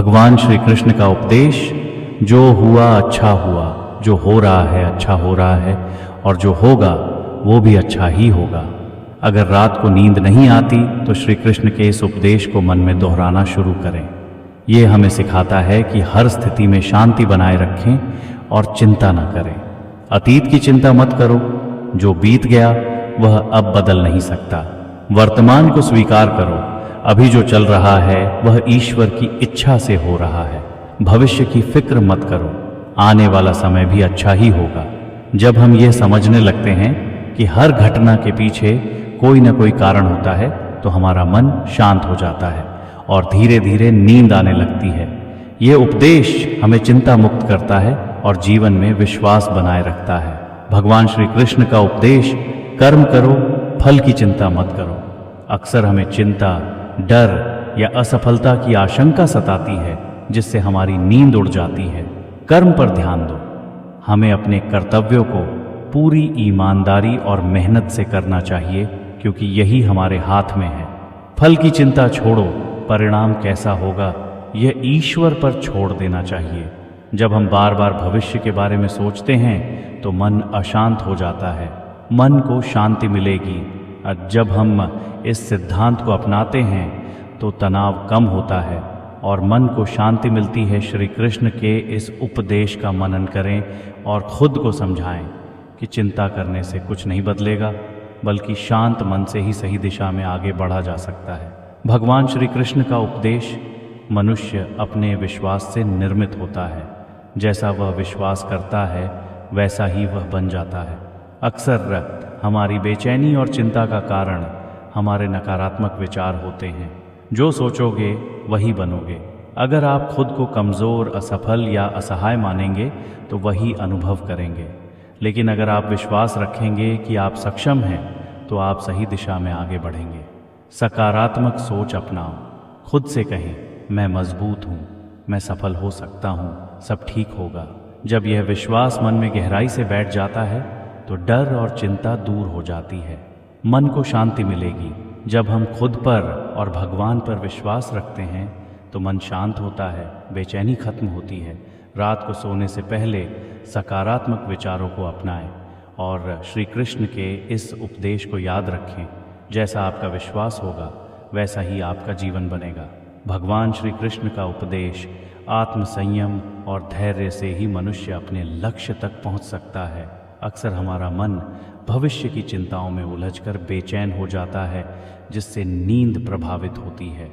भगवान श्री कृष्ण का उपदेश, जो हुआ अच्छा हुआ, जो हो रहा है अच्छा हो रहा है, और जो होगा वो भी अच्छा ही होगा। अगर रात को नींद नहीं आती तो श्री कृष्ण के इस उपदेश को मन में दोहराना शुरू करें। ये हमें सिखाता है कि हर स्थिति में शांति बनाए रखें और चिंता न करें। अतीत की चिंता मत करो, जो बीत गया वह अब बदल नहीं सकता। वर्तमान को स्वीकार करो, अभी जो चल रहा है वह ईश्वर की इच्छा से हो रहा है। भविष्य की फिक्र मत करो, आने वाला समय भी अच्छा ही होगा। जब हम ये समझने लगते हैं कि हर घटना के पीछे कोई न कोई कारण होता है तो हमारा मन शांत हो जाता है और धीरे धीरे नींद आने लगती है। ये उपदेश हमें चिंता मुक्त करता है और जीवन में विश्वास बनाए रखता है। भगवान श्री कृष्ण का उपदेश, कर्म करो, फल की चिंता मत करो। अक्सर हमें चिंता, डर या असफलता की आशंका सताती है, जिससे हमारी नींद उड़ जाती है। कर्म पर ध्यान दो। हमें अपने कर्तव्यों को पूरी ईमानदारी और मेहनत से करना चाहिए, क्योंकि यही हमारे हाथ में है। फल की चिंता छोड़ो, परिणाम कैसा होगा यह ईश्वर पर छोड़ देना चाहिए। जब हम बार बार भविष्य के बारे में सोचते हैं तो मन अशांत हो जाता है। मन को शांति मिलेगी। जब हम इस सिद्धांत को अपनाते हैं तो तनाव कम होता है और मन को शांति मिलती है। श्री कृष्ण के इस उपदेश का मनन करें और खुद को समझाएं कि चिंता करने से कुछ नहीं बदलेगा, बल्कि शांत मन से ही सही दिशा में आगे बढ़ा जा सकता है। भगवान श्री कृष्ण का उपदेश, मनुष्य अपने विश्वास से निर्मित होता है। जैसा वह विश्वास करता है वैसा ही वह बन जाता है। अक्सर हमारी बेचैनी और चिंता का कारण हमारे नकारात्मक विचार होते हैं। जो सोचोगे वही बनोगे। अगर आप खुद को कमज़ोर, असफल या असहाय मानेंगे तो वही अनुभव करेंगे। लेकिन अगर आप विश्वास रखेंगे कि आप सक्षम हैं तो आप सही दिशा में आगे बढ़ेंगे। सकारात्मक सोच अपनाओ। खुद से कहें, मैं मजबूत हूँ, मैं सफल हो सकता हूँ, सब ठीक होगा। जब यह विश्वास मन में गहराई से बैठ जाता है तो डर और चिंता दूर हो जाती है। मन को शांति मिलेगी। जब हम खुद पर और भगवान पर विश्वास रखते हैं तो मन शांत होता है, बेचैनी खत्म होती है। रात को सोने से पहले सकारात्मक विचारों को अपनाएं और श्री कृष्ण के इस उपदेश को याद रखें। जैसा आपका विश्वास होगा वैसा ही आपका जीवन बनेगा। भगवान श्री कृष्ण का उपदेश, आत्म संयम और धैर्य से ही मनुष्य अपने लक्ष्य तक पहुंच सकता है। अक्सर हमारा मन भविष्य की चिंताओं में उलझकर बेचैन हो जाता है, जिससे नींद प्रभावित होती है।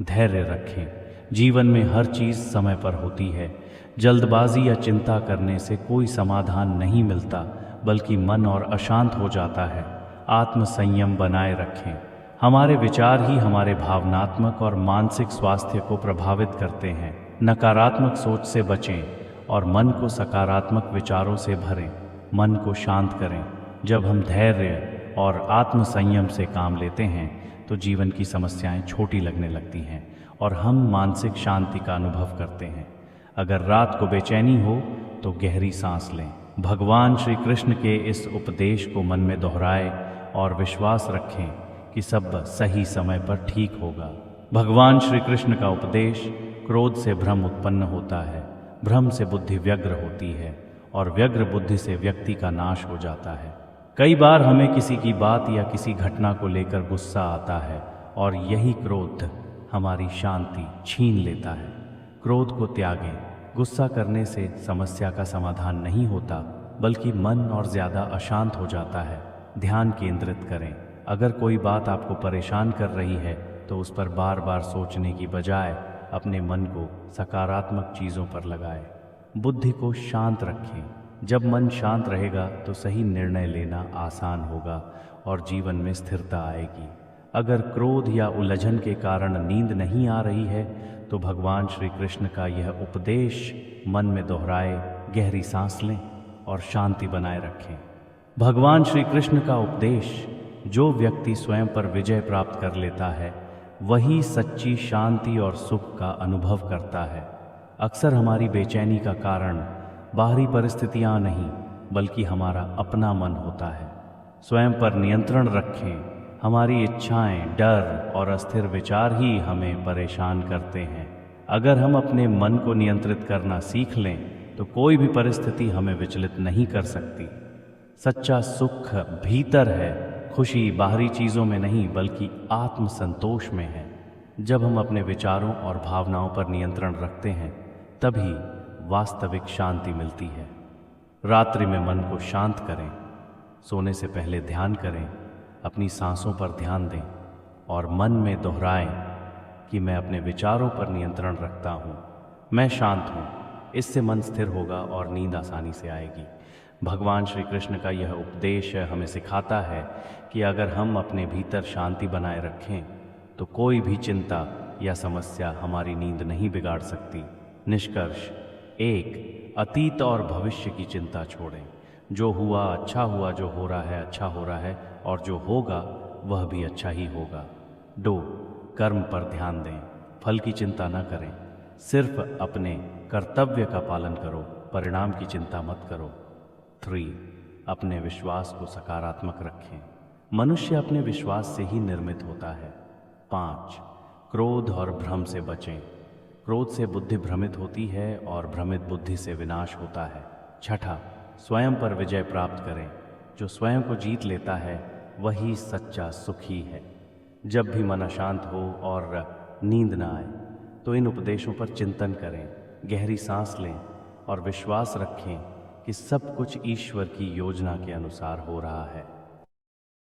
धैर्य रखें। जीवन में हर चीज़ समय पर होती है। जल्दबाजी या चिंता करने से कोई समाधान नहीं मिलता, बल्कि मन और अशांत हो जाता है। आत्म संयम बनाए रखें। हमारे विचार ही हमारे भावनात्मक और मानसिक स्वास्थ्य को प्रभावित करते हैं। नकारात्मक सोच से बचें और मन को सकारात्मक विचारों से भरें। मन को शांत करें। जब हम धैर्य और आत्म संयम से काम लेते हैं तो जीवन की समस्याएं छोटी लगने लगती हैं और हम मानसिक शांति का अनुभव करते हैं। अगर रात को बेचैनी हो तो गहरी सांस लें। भगवान श्री कृष्ण के इस उपदेश को मन में दोहराएं और विश्वास रखें कि सब सही समय पर ठीक होगा। भगवान श्री कृष्ण का उपदेश, क्रोध से भ्रम उत्पन्न होता है, भ्रम से बुद्धि व्यग्र होती है और व्यग्र बुद्धि से व्यक्ति का नाश हो जाता है। कई बार हमें किसी की बात या किसी घटना को लेकर गुस्सा आता है और यही क्रोध हमारी शांति छीन लेता है। क्रोध को त्यागें। गुस्सा करने से समस्या का समाधान नहीं होता, बल्कि मन और ज़्यादा अशांत हो जाता है। ध्यान केंद्रित करें। अगर कोई बात आपको परेशान कर रही है तो उस पर बार बार सोचने की बजाय अपने मन को सकारात्मक चीज़ों पर लगाएं। बुद्धि को शांत रखें। जब मन शांत रहेगा तो सही निर्णय लेना आसान होगा और जीवन में स्थिरता आएगी। अगर क्रोध या उलझन के कारण नींद नहीं आ रही है तो भगवान श्री कृष्ण का यह उपदेश मन में दोहराए, गहरी सांस लें और शांति बनाए रखें। भगवान श्री कृष्ण का उपदेश, जो व्यक्ति स्वयं पर विजय प्राप्त कर लेता है वही सच्ची शांति और सुख का अनुभव करता है। अक्सर हमारी बेचैनी का कारण बाहरी परिस्थितियां नहीं, बल्कि हमारा अपना मन होता है। स्वयं पर नियंत्रण रखें। हमारी इच्छाएं, डर और अस्थिर विचार ही हमें परेशान करते हैं। अगर हम अपने मन को नियंत्रित करना सीख लें तो कोई भी परिस्थिति हमें विचलित नहीं कर सकती। सच्चा सुख भीतर है, खुशी बाहरी चीज़ों में नहीं बल्कि आत्म संतोष में है। जब हम अपने विचारों और भावनाओं पर नियंत्रण रखते हैं तभी वास्तविक शांति मिलती है। रात्रि में मन को शांत करें, सोने से पहले ध्यान करें, अपनी सांसों पर ध्यान दें और मन में दोहराएं कि मैं अपने विचारों पर नियंत्रण रखता हूँ, मैं शांत हूँ। इससे मन स्थिर होगा और नींद आसानी से आएगी। भगवान श्री कृष्ण का यह उपदेश हमें सिखाता है कि अगर हम अपने भीतर शांति बनाए रखें तो कोई भी चिंता या समस्या हमारी नींद नहीं बिगाड़ सकती। निष्कर्ष 1, अतीत और भविष्य की चिंता छोड़ें। जो हुआ अच्छा हुआ, जो हो रहा है अच्छा हो रहा है और जो होगा वह भी अच्छा ही होगा। 2, कर्म पर ध्यान दें, फल की चिंता न करें, सिर्फ अपने कर्तव्य का पालन करो, परिणाम की चिंता मत करो। 3, अपने विश्वास को सकारात्मक रखें, मनुष्य अपने विश्वास से ही निर्मित होता है। 5, क्रोध और भ्रम से बचें, क्रोध से बुद्धि भ्रमित होती है और भ्रमित बुद्धि से विनाश होता है। 6, स्वयं पर विजय प्राप्त करें, जो स्वयं को जीत लेता है वही सच्चा सुखी है। जब भी मन अशांत हो और नींद न आए तो इन उपदेशों पर चिंतन करें, गहरी सांस लें और विश्वास रखें कि सब कुछ ईश्वर की योजना के अनुसार हो रहा है।